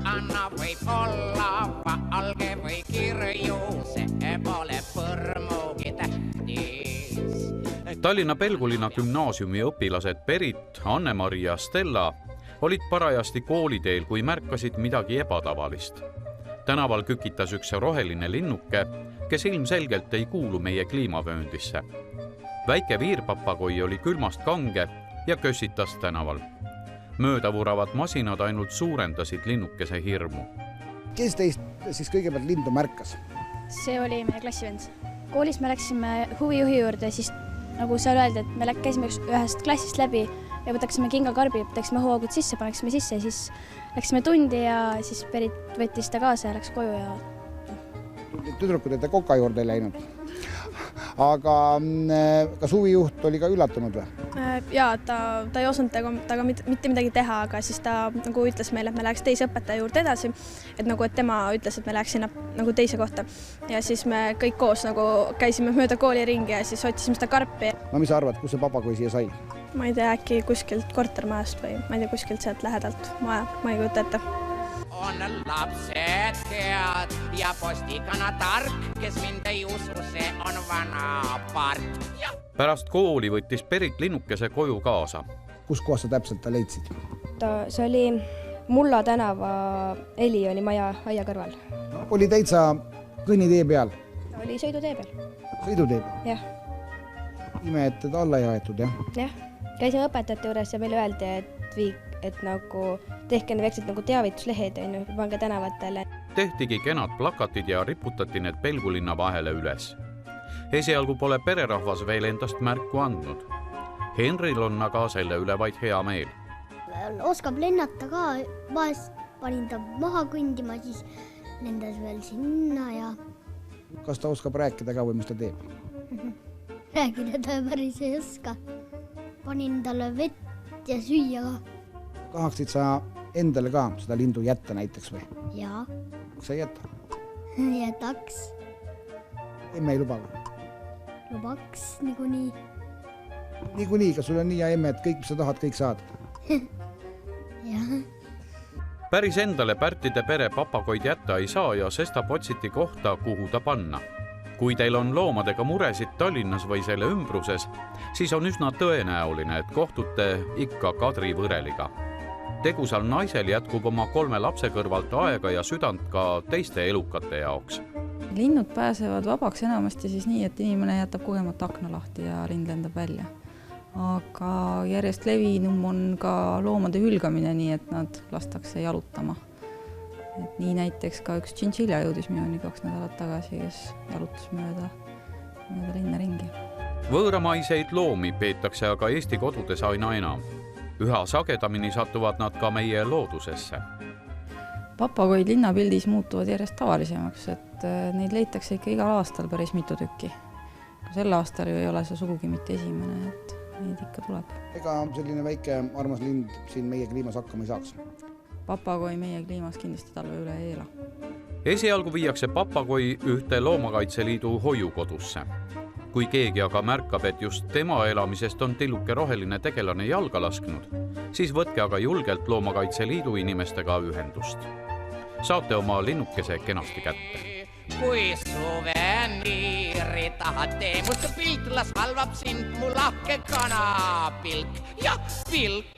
anna võib olla valge või kirju, see pole põrmugi tähtis. Tallinna Pelgulinna gümnaasiumi õpilased Berit, Anne-Mari ja Stella olid parajasti kooliteel, kui märkasid midagi ebatavalist. Tänaval kükitas üks roheline linnuke, kes ilmselgelt ei kuulu meie kliimavööndisse. Väike viirpapagoi oli külmast kange ja kössitas tänaval. Möödavuravad masinad ainult suurendasid linnukese hirmu. Kes teist siis kõigepealt lindu märkas? See oli meie klassivend. Koolis me läksime huvijuhi juurde, siis nagu seal öeldi, et me käisime ühest klassist läbi ja võtaksime kingakarbi, võtaksime hoogud sisse, paneksime sisse ja siis läksime tundi ja siis Berit võttis ta kaasa ja läks koju ja... Tüdrukud, et ta koka juurde ei läinud. Aga kas huvijuht oli ka üllatunud või? Jaa, ta ei osanud taga mitte midagi teha, aga siis ta nagu ütles meile, et me läheks teise õpetaja juurde edasi. Et tema ütles, et me läheks sinna nagu teise kohta. Ja siis me kõik koos nagu käisime mööda kooli ringi ja siis otsisime seda karpi. No mis sa arvad, kus see papagoi siia sai? Ma ei tea, äkki kuskilt kortermajast või ma ei tea, kuskilt sealt lähedalt maja, ma ei kujuta ette. On lapsed head ja postikana tark, kes mind ei usu, see on vana part. Pärast kooli võttis Berit linnukese koju kaasa. Kus kohas sa täpselt ta leidsid? See oli Mulla tänava Elioni maja aia kõrval. Oli täitsa kõnnitee peal? Oli sõidutee peal. Sõidutee peal? Jah. Ime, et ta alla jaetud, jah? Jah. Käisime õpetajate juures ja meile öeldi, et nagu tehke väiksed nagu teavituslehed, pange tänavatele. Tehtigi kenad plakatid ja riputati need Pelgulinna vahele üles. Esialgu pole pererahvas veel endast märku andnud. Henril on aga selle üle vaid hea meel. Oskab lennata ka, vahest panin ta maha kõndima, siis lendas veel sinna ja... Kas ta oskab rääkida ka või mis ta teeb? Rääkida ta päris ei oska. Panin talle vett ja süüa ka. Tahaksid sa endale ka seda lindu jätta näiteks või? Jaa. Kas sa jätta? Jätaks. Emme ei luba või? Lubaks niikuinii. Niikuinii, kas sul on nii ja emme, et kõik, mis sa tahad, kõik saad? Jah. Päris endale Pärtide pere papagoid jätta ei saa ja sestap otsiti kohta, kuhu ta panna. Kui teil on loomadega muresid Tallinnas või selle ümbruses, siis on üsna tõenäoline, et kohtute ikka Kadri Võreliga. Tegusal naisel jätkub oma 3 lapse kõrvalt aega ja südant ka teiste elukate jaoks. Linnud pääsevad vabaks enamasti siis nii, et inimene jätab kogemata akna lahti ja lind lendab välja. Aga järjest levinum on ka loomade hülgamine nii, et nad lastakse jalutama. Et nii näiteks ka üks tšintšilja jõudis minuni 2 nädalat tagasi, kes jalutas mööda linna ringi. Võõramaiseid loomi peetakse aga Eesti kodudes aina enam. Üha sagedamini satuvad nad ka meie loodusesse. Papagoid linnapildis muutuvad järjest tavalisemaks, et neid leitakse ikka igal aastal päris mitu tükki. Sel aastal ju ei ole see sugugi mitte esimene, et neid ikka tuleb. Ega selline väike armas lind siin meie kliimas hakkama ei saaks? Papagoi meie kliimas kindlasti talve üle ei ela. Esialgu viiakse papagoi ühte Loomakaitseliidu hoiukodusse. Kui keegi aga märkab, et just tema elamisest on tilluke roheline tegelane jalga lasknud, siis võtke aga julgelt Loomakaitseliidu inimestega ühendust. Saate oma linnukese kenasti kätte. Kui suveniiri tahad teemust pilt, las halvab sind mu lahke kanapilk ja pilk.